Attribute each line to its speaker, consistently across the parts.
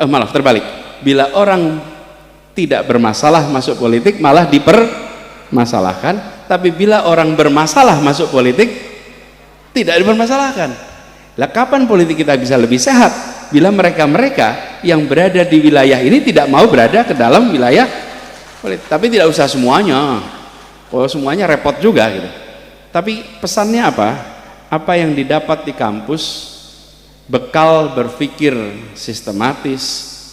Speaker 1: Malah terbalik, bila orang tidak bermasalah masuk politik malah dipermasalahkan, tapi bila orang bermasalah masuk politik tidak dipermasalahkan. Lah kapan politik kita bisa lebih sehat? Bila mereka-mereka yang berada di wilayah ini tidak mau berada ke dalam wilayah politik. Tapi tidak usah semuanya, kalau semuanya repot juga gitu. Tapi pesannya apa? Apa yang didapat di kampus, bekal berpikir sistematis,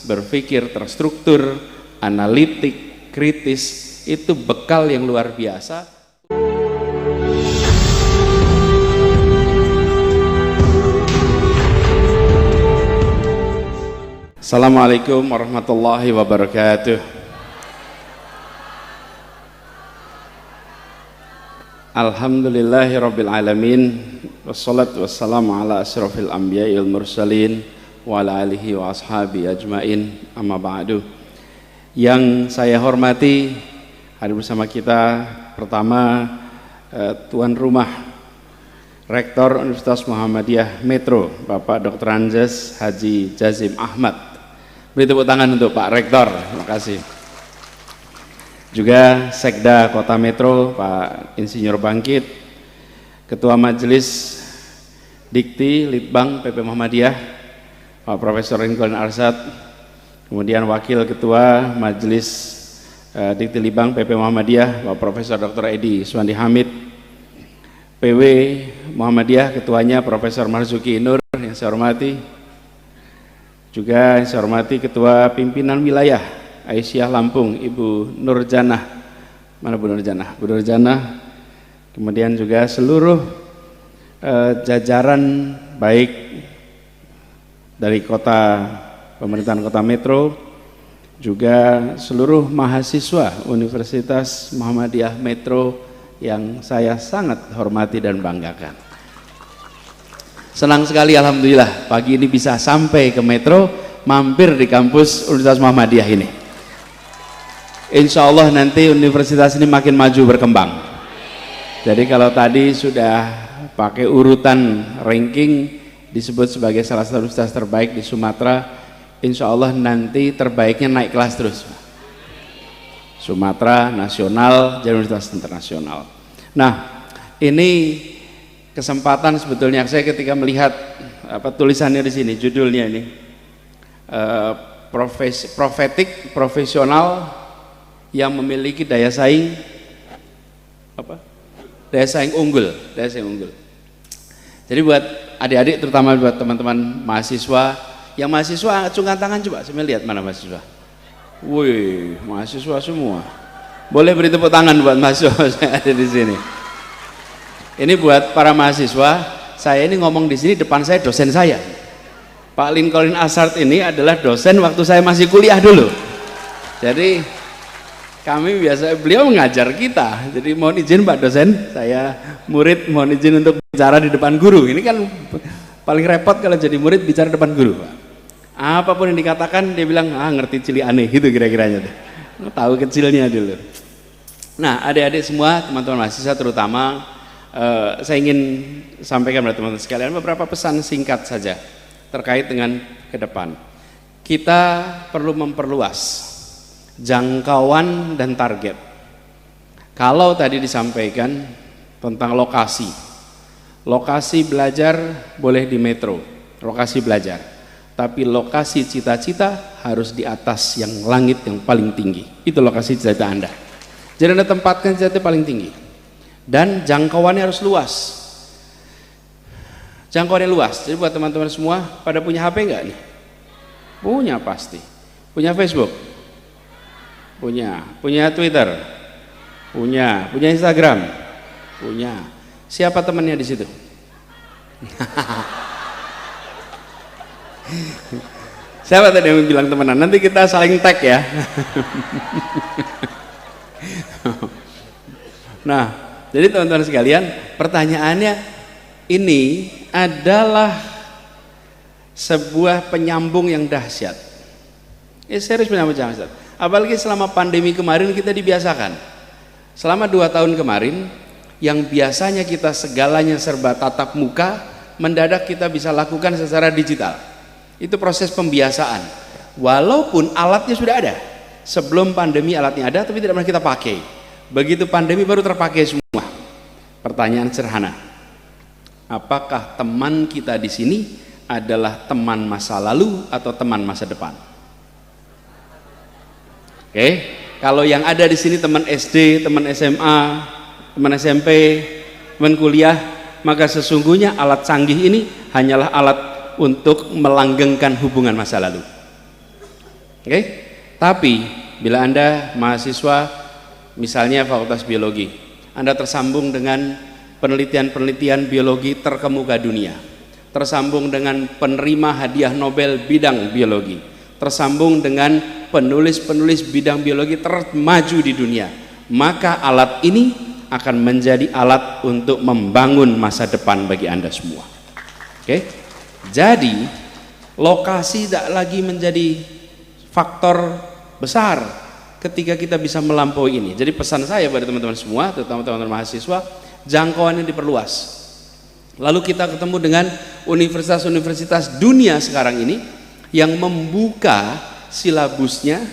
Speaker 1: berpikir terstruktur, analitik, kritis, itu bekal yang luar biasa. Assalamualaikum warahmatullahi wabarakatuh. Alhamdulillahirabbil alamin, wassalatu wassalamu ala asyrafil anbiya'i wal mursalin wa ala alihi wa ashabi ajmain, amma ba'du. Yang saya hormati, hadir bersama kita pertama tuan rumah Rektor Universitas Muhammadiyah Metro, Bapak Dr. Anjas Haji Jazim Ahmad. Beri tepuk tangan untuk Pak Rektor, terima kasih. Juga Sekda Kota Metro Pak Insinyur Bangkit, Ketua Majelis Dikti Litbang PP Muhammadiyah Pak Profesor Ringgol Arsad, kemudian Wakil Ketua Majelis Dikti Litbang PP Muhammadiyah Pak Profesor Dr. Edi Suwandi Hamid, PW Muhammadiyah Ketuanya Profesor Marzuki Nur yang saya hormati, juga yang saya hormati Ketua Pimpinan Wilayah Aisyah Lampung, Ibu Nurjanah, mana Bu Nurjanah? Bu Nurjanah, kemudian juga seluruh jajaran baik dari kota, pemerintahan Kota Metro, juga seluruh mahasiswa Universitas Muhammadiyah Metro yang saya sangat hormati dan banggakan. Senang sekali alhamdulillah pagi ini bisa sampai ke Metro, mampir di kampus Universitas Muhammadiyah ini. Insya Allah nanti universitas ini makin maju berkembang. Jadi kalau tadi sudah pakai urutan ranking disebut sebagai salah satu universitas terbaik di Sumatera, insya Allah nanti terbaiknya naik kelas terus. Sumatera nasional, jadi universitas internasional. Nah, ini kesempatan sebetulnya saya ketika melihat tulisannya di sini, judulnya ini profetik profesional yang memiliki daya saing daya saing unggul. Jadi buat adik-adik, terutama buat teman-teman mahasiswa, yang mahasiswa acungkan tangan coba, saya lihat mana mahasiswa. Wih, mahasiswa semua. Boleh beri tepuk tangan buat mahasiswa yang ada di sini. Ini buat para mahasiswa, saya ini ngomong di sini, depan saya dosen saya. Pak Lincoln Arsad ini adalah dosen waktu saya masih kuliah dulu. Jadi beliau mengajar kita. Jadi mohon izin Pak dosen, saya murid mohon izin untuk bicara di depan guru. Ini kan paling repot kalau jadi murid bicara depan guru, Pak. Apapun yang dikatakan dia bilang ngerti cili aneh gitu kira-kiranya. Tahu kecilnya dulu. Nah, adik-adik semua, teman-teman mahasiswa terutama, saya ingin sampaikan kepada teman-teman sekalian beberapa pesan singkat saja terkait dengan ke depan. Kita perlu memperluas jangkauan dan target. Kalau tadi disampaikan tentang lokasi belajar boleh di metro, lokasi belajar, tapi lokasi cita-cita harus di atas yang langit yang paling tinggi. Itu lokasi cita-cita Anda. Jadi Anda tempatkan cita-cita paling tinggi dan jangkauannya harus luas. Jangkauannya luas. Jadi buat teman-teman semua, pada punya HP enggak nih? Punya pasti. Punya Facebook? Punya Twitter, punya Instagram, punya. Siapa temannya di situ? Siapa tadi yang bilang temenan? Nanti kita saling tag ya. Nah, jadi teman-teman sekalian, pertanyaannya ini adalah sebuah penyambung yang dahsyat. Serius penyambung yang dahsyat. Apalagi selama pandemi kemarin kita dibiasakan. Selama 2 tahun kemarin, yang biasanya kita segalanya serba tatap muka, mendadak kita bisa lakukan secara digital. Itu proses pembiasaan. Walaupun alatnya sudah ada. Sebelum pandemi alatnya ada tapi tidak pernah kita pakai. Begitu pandemi baru terpakai semua. Pertanyaan sederhana. Apakah teman kita di sini adalah teman masa lalu atau teman masa depan? Oke, kalau yang ada di sini teman SD, teman SMA, teman SMP, teman kuliah, maka sesungguhnya alat canggih ini hanyalah alat untuk melanggengkan hubungan masa lalu. Oke, tapi bila Anda mahasiswa misalnya Fakultas Biologi, Anda tersambung dengan penelitian-penelitian biologi terkemuka dunia, tersambung dengan penerima hadiah Nobel bidang biologi, tersambung dengan penulis-penulis bidang biologi termaju di dunia, maka alat ini akan menjadi alat untuk membangun masa depan bagi Anda semua. Oke, jadi lokasi tidak lagi menjadi faktor besar ketika kita bisa melampaui ini. Jadi pesan saya pada teman-teman semua, terutama teman-teman mahasiswa, jangkauannya diperluas. Lalu kita ketemu dengan universitas-universitas dunia sekarang ini yang membuka silabusnya,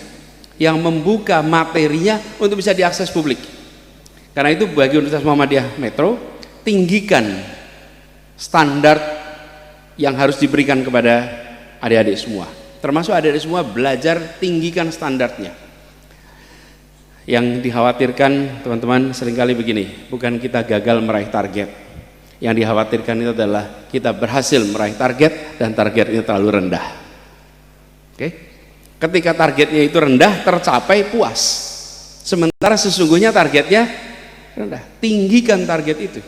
Speaker 1: yang membuka materinya untuk bisa diakses publik. Karena itu bagi Universitas Muhammadiyah Metro, tinggikan standar yang harus diberikan kepada adik-adik semua. Termasuk adik-adik semua belajar tinggikan standarnya. Yang dikhawatirkan teman-teman seringkali begini, bukan kita gagal meraih target. Yang dikhawatirkan itu adalah kita berhasil meraih target dan targetnya terlalu rendah. Oke? Ketika targetnya itu rendah, tercapai puas. Sementara sesungguhnya targetnya rendah. Tinggikan target itu.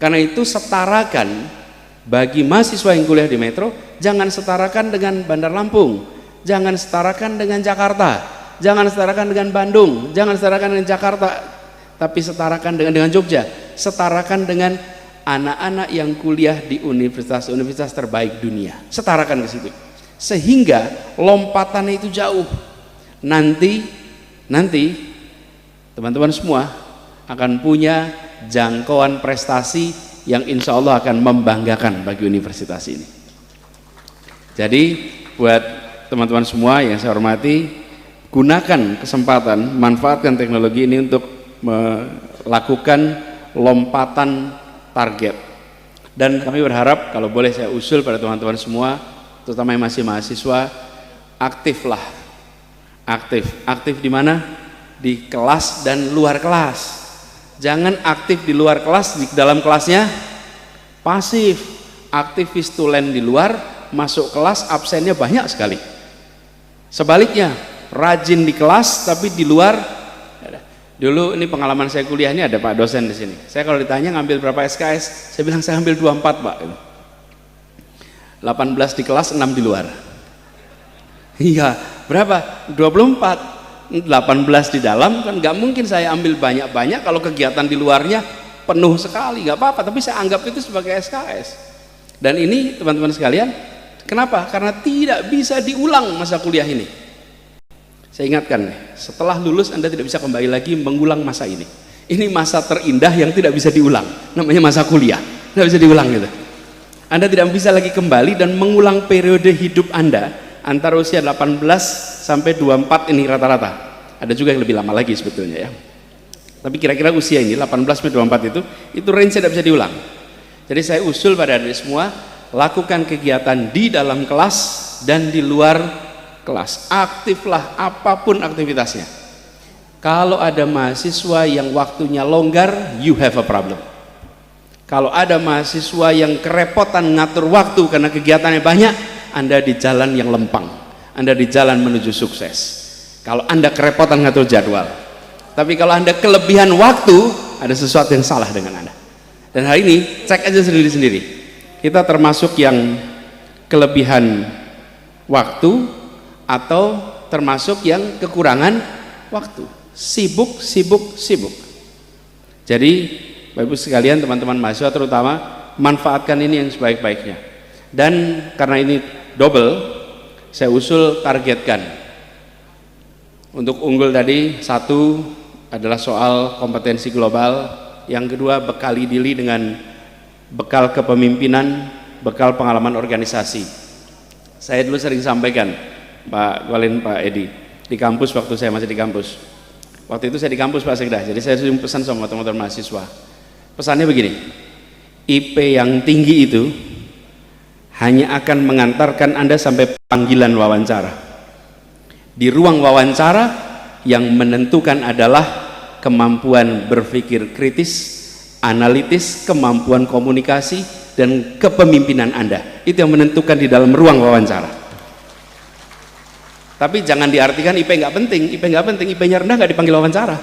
Speaker 1: Karena itu setarakan. Bagi mahasiswa yang kuliah di Metro, jangan setarakan dengan Bandar Lampung, jangan setarakan dengan Jakarta, jangan setarakan dengan Bandung, jangan setarakan dengan Jakarta, tapi setarakan dengan Jogja, setarakan dengan anak-anak yang kuliah di universitas-universitas terbaik dunia, setarakan ke situ, sehingga lompatannya itu jauh. Nanti teman-teman semua akan punya jangkauan prestasi yang insya Allah akan membanggakan bagi universitas ini. Jadi buat teman-teman semua yang saya hormati, gunakan kesempatan, manfaatkan teknologi ini untuk melakukan lompatan target. Dan kami berharap, kalau boleh saya usul pada teman-teman semua, terutama yang masih mahasiswa, aktiflah. Aktif di mana? Di kelas dan luar kelas. Jangan aktif di luar kelas, di dalam kelasnya pasif. Aktif vistulen di luar, masuk kelas absennya banyak sekali. Sebaliknya, rajin di kelas tapi di luar. Dulu ini pengalaman saya kuliah, ini ada Pak dosen di sini. Saya kalau ditanya ngambil berapa SKS, saya bilang saya ambil 24 Pak. 18 di kelas, 6 di luar. Iya, berapa? 24. 18 di dalam, kan nggak mungkin saya ambil banyak-banyak kalau kegiatan di luarnya penuh sekali, nggak apa-apa, tapi saya anggap itu sebagai SKS. Dan ini teman-teman sekalian, kenapa? Karena tidak bisa diulang masa kuliah ini. Saya ingatkan, setelah lulus Anda tidak bisa kembali lagi mengulang masa ini. Ini masa terindah yang tidak bisa diulang, namanya masa kuliah, tidak bisa diulang gitu. Anda tidak bisa lagi kembali dan mengulang periode hidup Anda antara usia 18 sampai 24 ini rata-rata. Ada juga yang lebih lama lagi sebetulnya ya. Tapi kira-kira usia ini 18 sampai 24 itu range tidak bisa diulang. Jadi saya usul pada adik semua, lakukan kegiatan di dalam kelas dan di luar kelas. Aktiflah apapun aktivitasnya. Kalau ada mahasiswa yang waktunya longgar, you have a problem. Kalau ada mahasiswa yang kerepotan ngatur waktu karena kegiatannya banyak, Anda di jalan yang lempang, Anda di jalan menuju sukses. Kalau Anda kerepotan ngatur jadwal, tapi kalau Anda kelebihan waktu, ada sesuatu yang salah dengan Anda. Dan hari ini cek aja sendiri-sendiri, kita termasuk yang kelebihan waktu atau termasuk yang kekurangan waktu, sibuk. Jadi Bapak Ibu sekalian, teman-teman mahasiswa terutama, manfaatkan ini yang sebaik-baiknya. Dan karena ini double, saya usul targetkan untuk unggul tadi. Satu adalah soal kompetensi global, yang kedua bekali diri dengan bekal kepemimpinan, bekal pengalaman organisasi. Saya dulu sering sampaikan, Pak Walin, Pak Edi, di kampus waktu saya masih di kampus. Waktu itu saya di kampus Pak Sekda, jadi saya sering pesan sama teman-teman mahasiswa. Pesannya begini, IP yang tinggi itu hanya akan mengantarkan Anda sampai panggilan wawancara. Di ruang wawancara yang menentukan adalah kemampuan berpikir kritis, analitis, kemampuan komunikasi, dan kepemimpinan Anda. Itu yang menentukan di dalam ruang wawancara. Tapi jangan diartikan IP nggak penting, IP-nya rendah nggak dipanggil wawancara.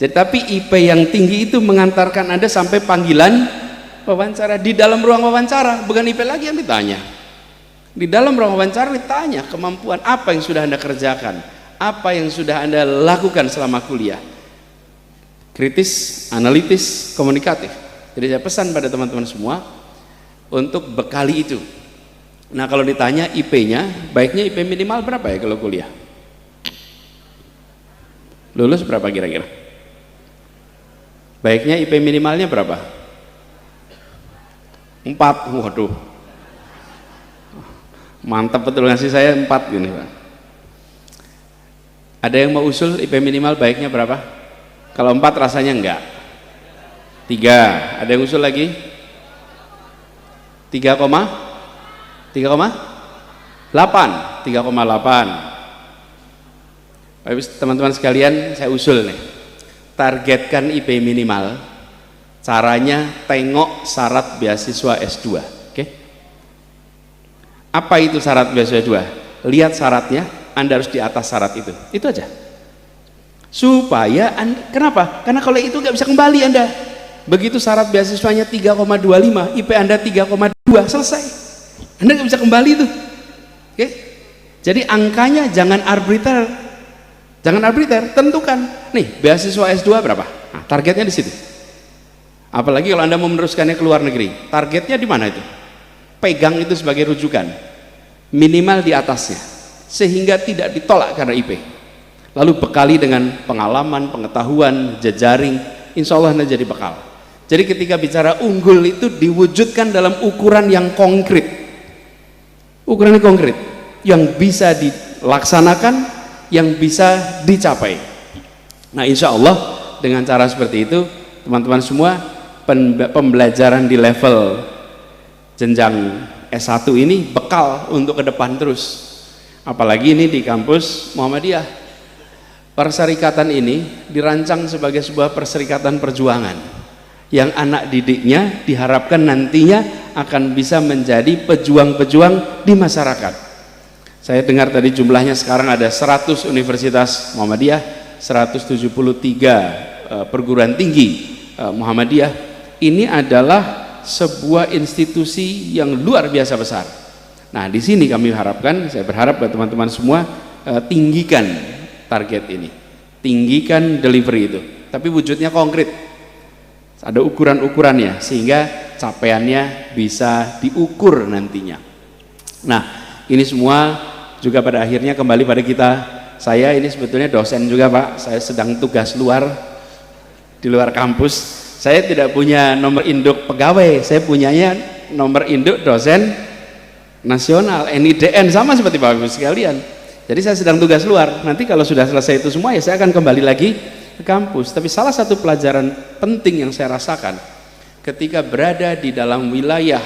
Speaker 1: Jadi, tapi IP yang tinggi itu mengantarkan Anda sampai panggilan wawancara. Di dalam ruang wawancara, bukan IP lagi yang ditanya. Di dalam ruang wawancara ditanya kemampuan apa yang sudah Anda kerjakan, apa yang sudah Anda lakukan selama kuliah. Kritis, analitis, komunikatif. Jadi saya pesan pada teman-teman semua untuk bekali itu. Nah, kalau ditanya IP-nya, baiknya IP minimal berapa ya kalau kuliah? Lulus berapa kira-kira? Baiknya IP minimalnya berapa? 4. Waduh, mantap betul ngasih saya 4 gini Pak. Ada yang mau usul IP minimal baiknya berapa? Kalau 4 rasanya enggak. 3. Ada yang usul lagi? 3,8. 3,8. Teman-teman sekalian, saya usul nih, targetkan IP minimal. Caranya tengok syarat beasiswa S2. Oke? Apa itu syarat beasiswa S2? Lihat syaratnya, Anda harus di atas syarat itu aja. Supaya kenapa? Karena kalau itu nggak bisa kembali Anda. Begitu syarat beasiswanya 3,25, IP Anda 3,2, selesai. Anda nggak bisa kembali itu. Oke? Jadi angkanya jangan arbitrary, tentukan. Nih, beasiswa S2 berapa? Nah, targetnya di situ. Apalagi kalau Anda mau meneruskannya ke luar negeri, targetnya di mana itu? Pegang itu sebagai rujukan, minimal di atasnya, sehingga tidak ditolak karena IP. Lalu bekali dengan pengalaman, pengetahuan, jejaring, insya Allah Anda jadi bekal. Jadi ketika bicara unggul itu diwujudkan dalam ukuran yang konkret, yang bisa dilaksanakan, yang bisa dicapai. Nah, insya Allah dengan cara seperti itu, teman-teman semua, pembelajaran di level jenjang S1 ini bekal untuk ke depan terus. Apalagi ini di kampus Muhammadiyah. Perserikatan ini dirancang sebagai sebuah perserikatan perjuangan yang anak didiknya diharapkan nantinya akan bisa menjadi pejuang-pejuang di masyarakat. Saya dengar tadi jumlahnya sekarang ada 100 universitas Muhammadiyah, 173 perguruan tinggi Muhammadiyah. Ini adalah sebuah institusi yang luar biasa besar. Nah, di sini kami harapkan, saya berharap buat teman-teman semua, tinggikan target ini, tinggikan delivery itu, tapi wujudnya konkret. Ada ukuran-ukurannya sehingga capaiannya bisa diukur nantinya. Nah, ini semua juga pada akhirnya kembali pada kita. Saya ini sebetulnya dosen juga Pak, saya sedang tugas luar di luar kampus. Saya tidak punya nomor induk pegawai, saya punyanya nomor induk dosen nasional, NIDN, sama seperti Bapak Ibu sekalian. Jadi saya sedang tugas luar. Nanti kalau sudah selesai itu semua ya saya akan kembali lagi ke kampus. Tapi salah satu pelajaran penting yang saya rasakan ketika berada di dalam wilayah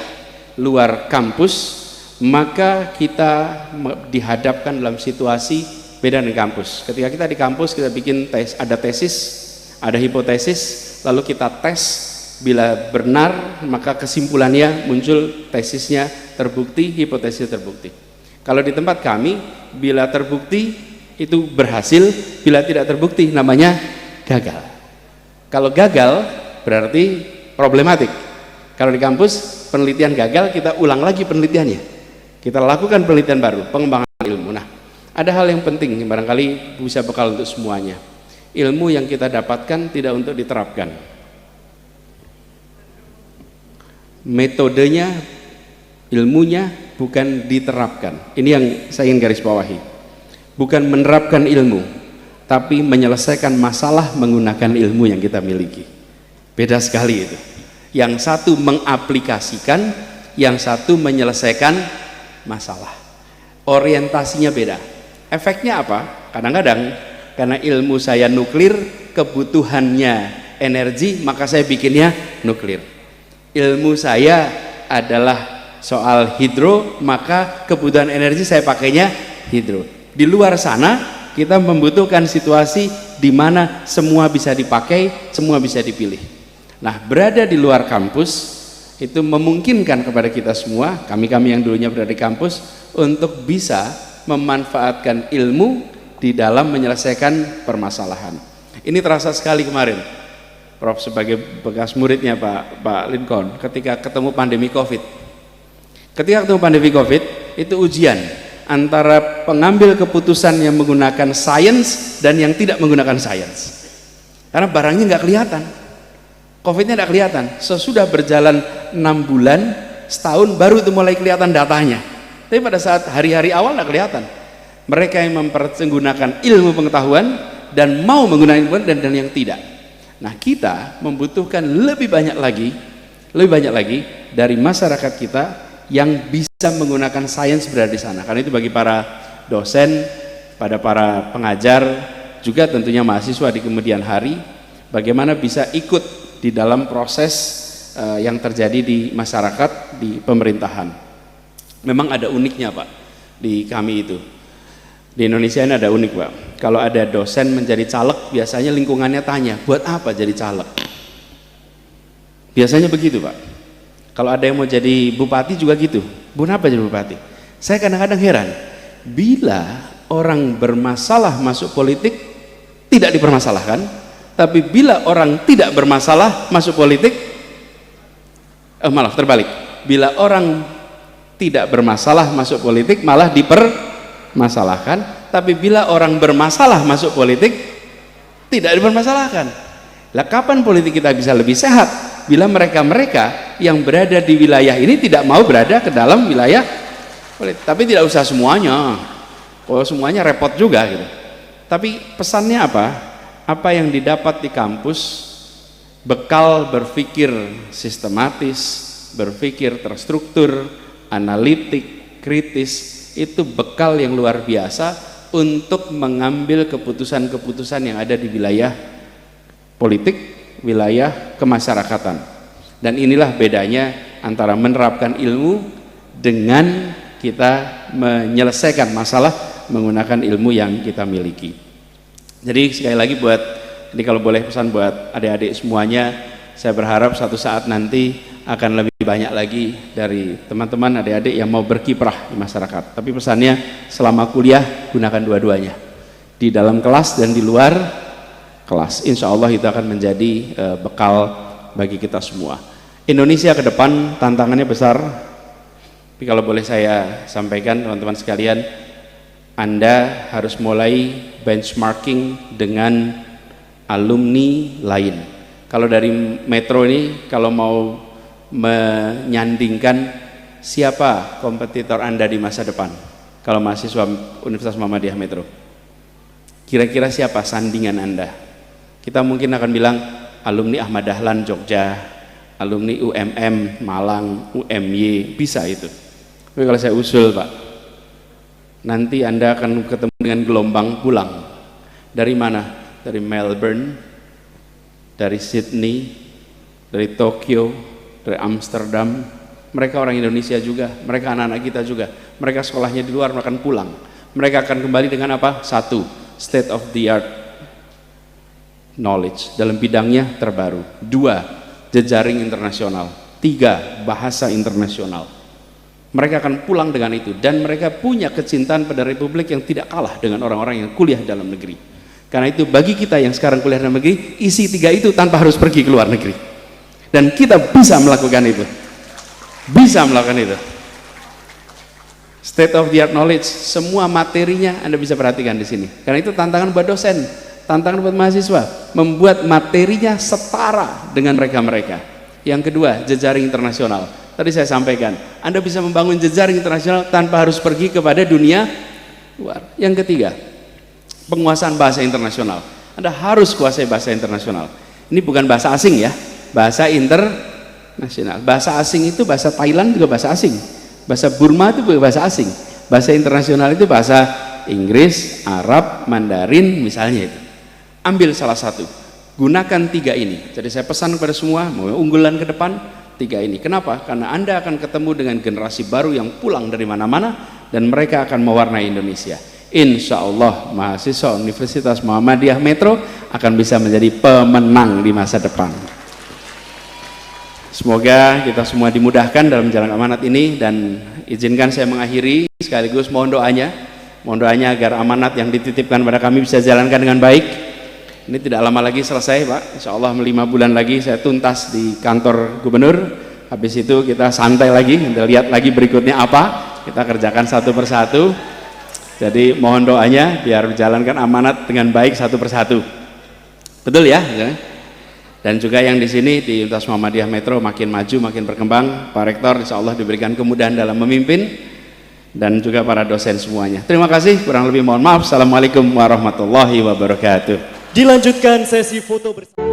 Speaker 1: luar kampus, maka kita dihadapkan dalam situasi beda dengan kampus. Ketika kita di kampus, kita bikin ada tesis, ada hipotesis, lalu kita tes, bila benar maka kesimpulannya muncul, tesisnya terbukti, hipotesisnya terbukti. Kalau di tempat kami, bila terbukti itu berhasil, bila tidak terbukti namanya gagal. Kalau gagal berarti problematik. Kalau di kampus penelitian gagal, kita ulang lagi penelitiannya, kita lakukan penelitian baru, pengembangan ilmu. Nah, ada hal yang penting yang barangkali bisa bekal untuk semuanya. Ilmu yang kita dapatkan tidak untuk diterapkan, metodenya, ilmunya bukan diterapkan. Ini yang saya ingin garis bawahi, bukan menerapkan ilmu, tapi menyelesaikan masalah menggunakan ilmu yang kita miliki. Beda sekali itu. Yang satu mengaplikasikan, yang satu menyelesaikan masalah. orientasinya beda. Efeknya apa? Kadang-kadang karena ilmu saya nuklir, kebutuhannya energi, maka saya bikinnya nuklir. Ilmu saya adalah soal hidro, maka kebutuhan energi saya pakainya hidro. Di luar sana kita membutuhkan situasi di mana semua bisa dipakai, semua bisa dipilih. Nah, berada di luar kampus itu memungkinkan kepada kita semua, kami-kami yang dulunya berada di kampus, untuk bisa memanfaatkan ilmu di dalam menyelesaikan permasalahan. Ini terasa sekali kemarin, Prof, sebagai bekas muridnya Pak Lincoln, ketika ketemu pandemi COVID. Ketika ketemu pandemi COVID, itu ujian antara pengambil keputusan yang menggunakan sains dan yang tidak menggunakan sains. Karena barangnya nggak kelihatan, COVID-nya nggak kelihatan. Sesudah berjalan 6 bulan, setahun baru itu mulai kelihatan datanya. Tapi pada saat hari-hari awal nggak kelihatan. Mereka yang menggunakan ilmu pengetahuan dan mau menggunakan ilmu dan yang tidak. Nah, kita membutuhkan lebih banyak lagi dari masyarakat kita yang bisa menggunakan sains berada di sana. Karena itu bagi para dosen, pada para pengajar, juga tentunya mahasiswa di kemudian hari, bagaimana bisa ikut di dalam proses yang terjadi di masyarakat, di pemerintahan. Memang ada uniknya Pak di kami itu. Di Indonesia ini ada unik Pak. Kalau ada dosen menjadi caleg, biasanya lingkungannya tanya, buat apa jadi caleg? Biasanya begitu Pak. Kalau ada yang mau jadi bupati juga gitu, buat apa jadi bupati? Saya kadang-kadang heran, bila orang bermasalah masuk politik tidak dipermasalahkan, tapi bila orang tidak bermasalah masuk politik, malah terbalik. Bila orang tidak bermasalah masuk politik malah dipermasalahkan, tapi bila orang bermasalah masuk politik tidak dipermasalahkan. Lah kapan politik kita bisa lebih sehat? Bila mereka-mereka yang berada di wilayah ini tidak mau berada ke dalam wilayah politik. Tapi tidak usah semuanya. Kalau semuanya repot juga gitu. Tapi pesannya apa? Apa yang didapat di kampus, bekal berpikir sistematis, berpikir terstruktur, analitik, kritis, itu bekal yang luar biasa untuk mengambil keputusan-keputusan yang ada di wilayah politik, wilayah kemasyarakatan. Dan inilah bedanya antara menerapkan ilmu dengan kita menyelesaikan masalah menggunakan ilmu yang kita miliki. Jadi sekali lagi ini kalau boleh pesan buat adik-adik semuanya, saya berharap suatu saat nanti akan lebih banyak lagi dari teman-teman adik-adik yang mau berkiprah di masyarakat. Tapi pesannya, selama kuliah gunakan dua-duanya, di dalam kelas dan di luar kelas. Insya Allah itu akan menjadi bekal bagi kita semua. Indonesia ke depan tantangannya besar. Tapi kalau boleh saya sampaikan teman-teman sekalian, Anda harus mulai benchmarking dengan alumni lain. Kalau dari Metro ini, kalau mau menyandingkan siapa kompetitor Anda di masa depan, kalau mahasiswa Universitas Muhammadiyah Metro, kira-kira siapa sandingan Anda? Kita mungkin akan bilang alumni Ahmad Dahlan Jogja, alumni UMM Malang, UMY, bisa itu. Tapi kalau saya usul Pak, nanti Anda akan ketemu dengan gelombang pulang. Dari mana? Dari Melbourne, dari Sydney, dari Tokyo, dari Amsterdam. Mereka orang Indonesia juga, mereka anak-anak kita juga. Mereka sekolahnya di luar, mereka akan pulang. Mereka akan kembali dengan apa? Satu, state of the art knowledge dalam bidangnya terbaru. Dua, jejaring internasional. Tiga, bahasa internasional. Mereka akan pulang dengan itu, dan mereka punya kecintaan pada Republik yang tidak kalah dengan orang-orang yang kuliah dalam negeri. Karena itu bagi kita yang sekarang kuliah dalam negeri, isi tiga itu tanpa harus pergi ke luar negeri. Dan kita bisa melakukan itu. Bisa melakukan itu. State of the art knowledge, semua materinya Anda bisa perhatikan di sini. Karena itu tantangan buat dosen, tantangan buat mahasiswa, membuat materinya setara dengan mereka-mereka. Yang kedua, jejaring internasional. Tadi saya sampaikan, Anda bisa membangun jejaring internasional tanpa harus pergi kepada dunia luar. Yang ketiga, penguasaan bahasa internasional. Anda harus kuasai bahasa internasional. Ini bukan bahasa asing ya, bahasa internasional. Bahasa asing itu bahasa Thailand juga bahasa asing, bahasa Burma itu juga bahasa asing, Bahasa internasional itu bahasa Inggris, Arab, Mandarin misalnya itu. Ambil salah satu, gunakan 3 ini. Jadi saya pesan kepada semua, mau unggulan ke depan 3 ini. Kenapa? Karena Anda akan ketemu dengan generasi baru yang pulang dari mana-mana dan mereka akan mewarnai Indonesia. Insya Allah mahasiswa Universitas Muhammadiyah Metro akan bisa menjadi pemenang di masa depan. Semoga kita semua dimudahkan dalam jalan amanat ini, dan izinkan saya mengakhiri sekaligus mohon doanya agar amanat yang dititipkan pada kami bisa jalankan dengan baik. Ini tidak lama lagi selesai Pak, insya Allah 5 bulan lagi saya tuntas di kantor gubernur. Habis itu kita santai lagi, kita lihat lagi berikutnya apa, kita kerjakan satu persatu. Jadi mohon doanya biar menjalankan amanat dengan baik satu persatu. Betul ya? Dan juga yang di sini di Universitas Muhammadiyah Metro makin maju, makin berkembang. Pak Rektor insya Allah diberikan kemudahan dalam memimpin, dan juga para dosen semuanya. Terima kasih, kurang lebih mohon maaf. Assalamualaikum warahmatullahi wabarakatuh.
Speaker 2: Dilanjutkan sesi foto bersama.